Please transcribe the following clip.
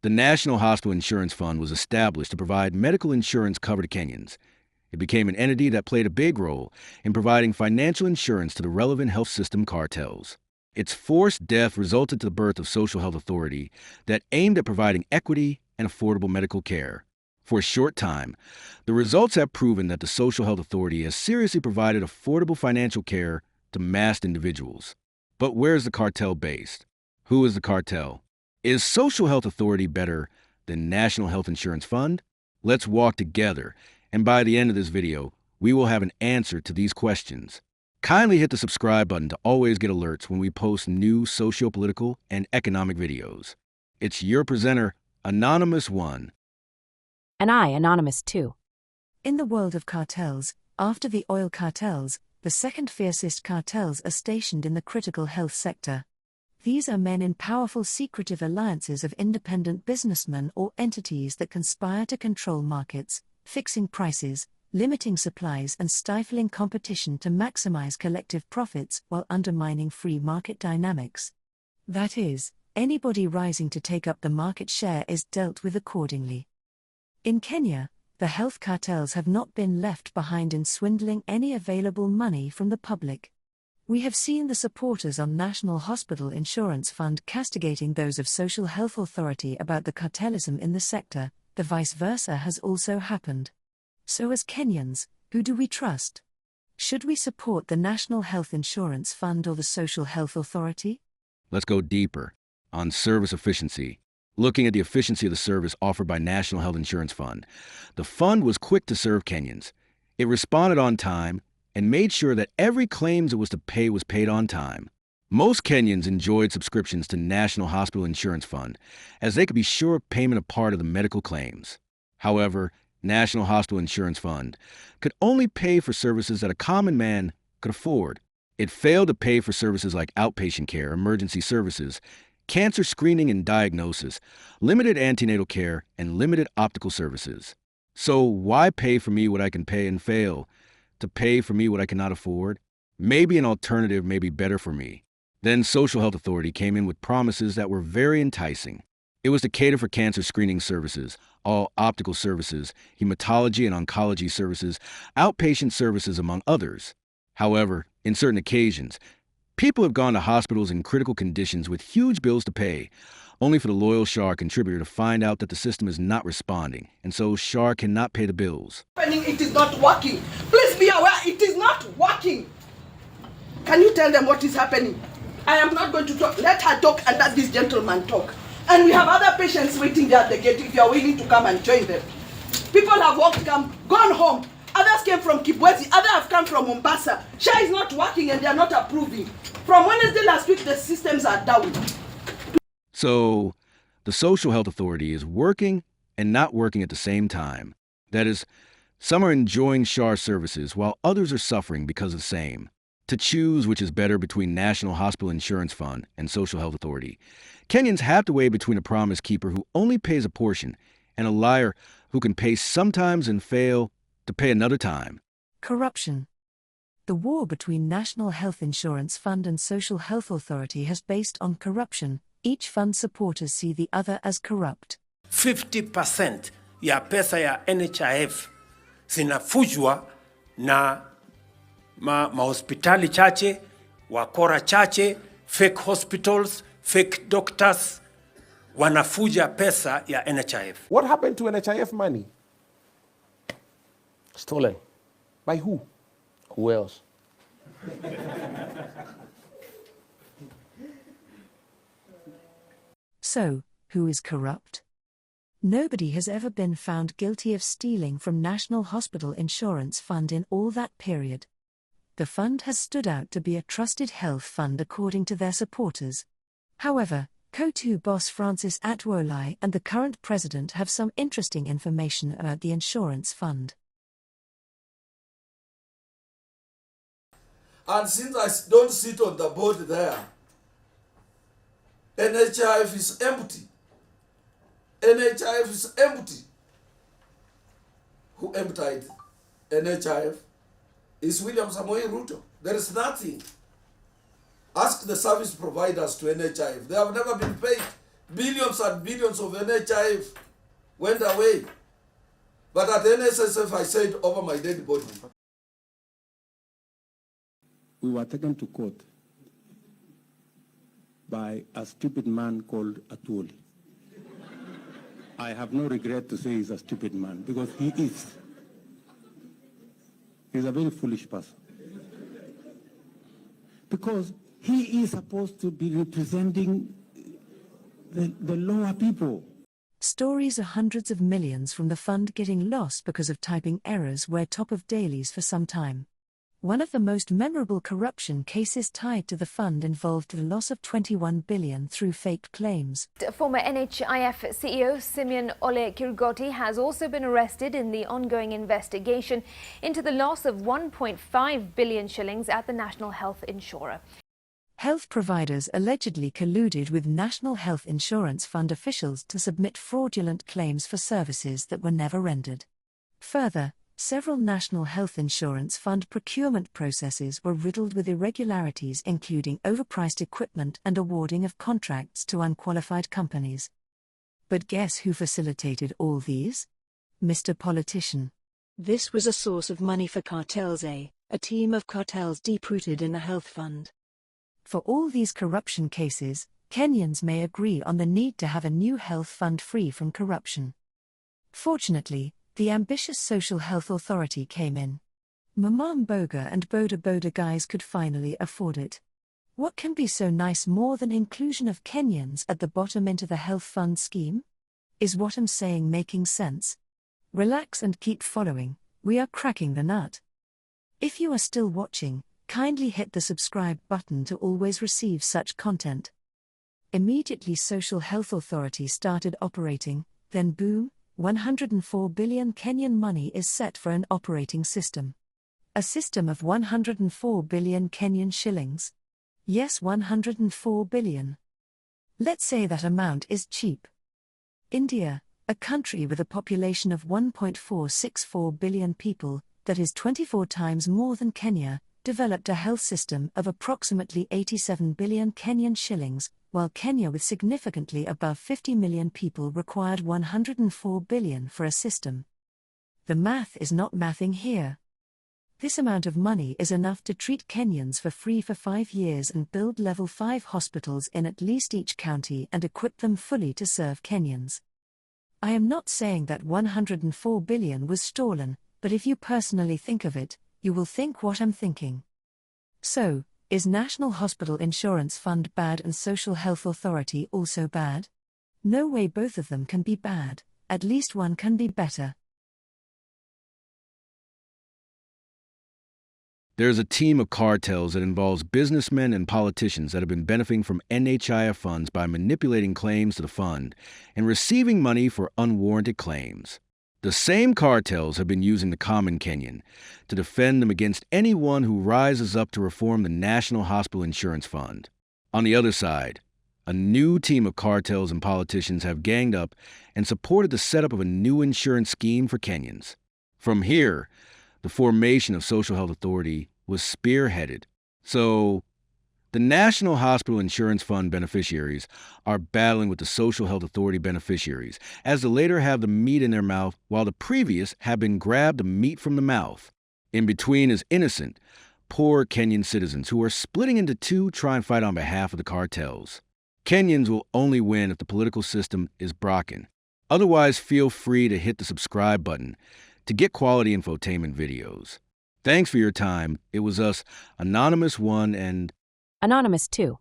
The National Hospital Insurance Fund was established to provide medical insurance cover to Kenyans. It became an entity that played a big role in providing financial insurance to the relevant health system cartels. Its forced death resulted to the birth of Social Health Authority that aimed at providing equity and affordable medical care. For a short time, the results have proven that the Social Health Authority has seriously provided affordable financial care to massed individuals. But where is the cartel based? Who is the cartel? Is Social Health Authority better than National Health Insurance Fund? Let's walk together, and by the end of this video, we will have an answer to these questions. Kindly hit the subscribe button to always get alerts when we post new socio-political and economic videos. It's your presenter, Anonymous 1. And I, Anonymous 2. In the world of cartels, after the oil cartels, the second fiercest cartels are stationed in the critical health sector. These are men in powerful secretive alliances of independent businessmen or entities that conspire to control markets, fixing prices, limiting supplies and stifling competition to maximize collective profits while undermining free market dynamics. That is, anybody rising to take up the market share is dealt with accordingly. In Kenya, the health cartels have not been left behind in swindling any available money from the public. We have seen the supporters on National Hospital Insurance Fund castigating those of Social Health Authority about the cartelism in the sector. The vice versa has also happened. So as Kenyans, who do we trust? Should we support the National Health Insurance Fund or the Social Health Authority? Let's go deeper on service efficiency. Looking at the efficiency of the service offered by National Health Insurance Fund, the fund was quick to serve Kenyans. It responded on time and made sure that every claim it was to pay was paid on time. Most Kenyans enjoyed subscriptions to National Hospital Insurance Fund, as they could be sure of payment of part of the medical claims. However, National Hospital Insurance Fund could only pay for services that a common man could afford. It failed to pay for services like outpatient care, emergency services, cancer screening and diagnosis, limited antenatal care, and limited optical services. So why pay for me what I can pay and fail to pay for me what I cannot afford? Maybe an alternative may be better for me. Then Social Health Authority came in with promises that were very enticing. It was to cater for cancer screening services, all optical services, hematology and oncology services, outpatient services, among others. However, in certain occasions, people have gone to hospitals in critical conditions with huge bills to pay, only for the loyal SHA contributor to find out that the system is not responding, and so SHA cannot pay the bills. It is not working. Please be aware, it is not working. Can you tell them what is happening? I am not going to talk. Let her talk and let this gentleman talk. And we have other patients waiting there at the gate if you are willing to come and join them. People have walked, gone home. Others came from Kibwezi, others have come from Mombasa. SHA is not working and they are not approving. From Wednesday last week, the systems are down. So, the Social Health Authority is working and not working at the same time. That is, some are enjoying SHA services while others are suffering because of the same. To choose which is better between National Hospital Insurance Fund and Social Health Authority, Kenyans have to weigh between a promise keeper who only pays a portion and a liar who can pay sometimes and fail to pay another time. Corruption. The war between National Health Insurance Fund and Social Health Authority has based on corruption. Each fund supporters see the other as corrupt. 50% ya pesa ya NHIF zinafujwa na mahospitali chache, wakora chache, fake hospitals, fake doctors, wanafuja pesa ya NHIF. What happened to NHIF money? Stolen. By who? Who else? So, who is corrupt? Nobody has ever been found guilty of stealing from National Hospital Insurance Fund in all that period. The fund has stood out to be a trusted health fund according to their supporters. However, Co-2 boss Francis Atwoli and the current president have some interesting information about the insurance fund. And since I don't sit on the board there, NHIF is empty. NHIF is empty. Who emptied NHIF? Is William Samoei Ruto. There is nothing. Ask the service providers to NHIF. They have never been paid. Billions and billions of NHIF went away. But at NSSF, I said over my dead body. We were taken to court by a stupid man called Atul. I have no regret to say he's a stupid man, because he is. He's a very foolish person. Because he is supposed to be representing the lower people. Stories of hundreds of millions from the fund getting lost because of typing errors were top of dailies for some time. One of the most memorable corruption cases tied to the fund involved the loss of 21 billion through faked claims. Former NHIF CEO Simeon Ole Kirgoti has also been arrested in the ongoing investigation into the loss of 1.5 billion shillings at the National Health Insurer. Health providers allegedly colluded with National Health Insurance Fund officials to submit fraudulent claims for services that were never rendered. Further, several National Health Insurance Fund procurement processes were riddled with irregularities, including overpriced equipment and awarding of contracts to unqualified companies. But guess who facilitated all these? Mr. Politician. This was a source of money for Cartels, a team of cartels deep-rooted in the health fund. For all these corruption cases, Kenyans may agree on the need to have a new health fund free from corruption. Fortunately, the ambitious Social Health Authority came in. Mamam Boga and Boda Boda guys could finally afford it. What can be so nice more than inclusion of Kenyans at the bottom into the health fund scheme? Is what I'm saying making sense? Relax and keep following, we are cracking the nut. If you are still watching, kindly hit the subscribe button to always receive such content. Immediately Social Health Authority started operating, then boom, 104 billion Kenyan money is set for an operating system. A system of 104 billion Kenyan shillings. Yes, 104 billion. Let's say that amount is cheap. India, a country with a population of 1.464 billion people, that is 24 times more than Kenya, developed a health system of approximately 87 billion Kenyan shillings, while Kenya with significantly above 50 million people required 104 billion for a system. The math is not mathing here. This amount of money is enough to treat Kenyans for free for 5 years and build level 5 hospitals in at least each county and equip them fully to serve Kenyans. I am not saying that 104 billion was stolen, but if you personally think of it, you will think what I'm thinking. So, is National Hospital Insurance Fund bad and Social Health Authority also bad? No way both of them can be bad, at least one can be better. There's a team of cartels that involves businessmen and politicians that have been benefiting from NHIF funds by manipulating claims to the fund and receiving money for unwarranted claims. The same cartels have been using the common Kenyan to defend them against anyone who rises up to reform the National Hospital Insurance Fund. On the other side, a new team of cartels and politicians have ganged up and supported the setup of a new insurance scheme for Kenyans. From here, the formation of Social Health Authority was spearheaded. So, the National Hospital Insurance Fund beneficiaries are battling with the Social Health Authority beneficiaries, as the latter have the meat in their mouth while the previous have been grabbed the meat from the mouth. In between is innocent, poor Kenyan citizens who are splitting into two to try and fight on behalf of the cartels. Kenyans will only win if the political system is broken. Otherwise, feel free to hit the subscribe button to get quality infotainment videos. Thanks for your time. It was us, Anonymous 1 and Anonymous 2.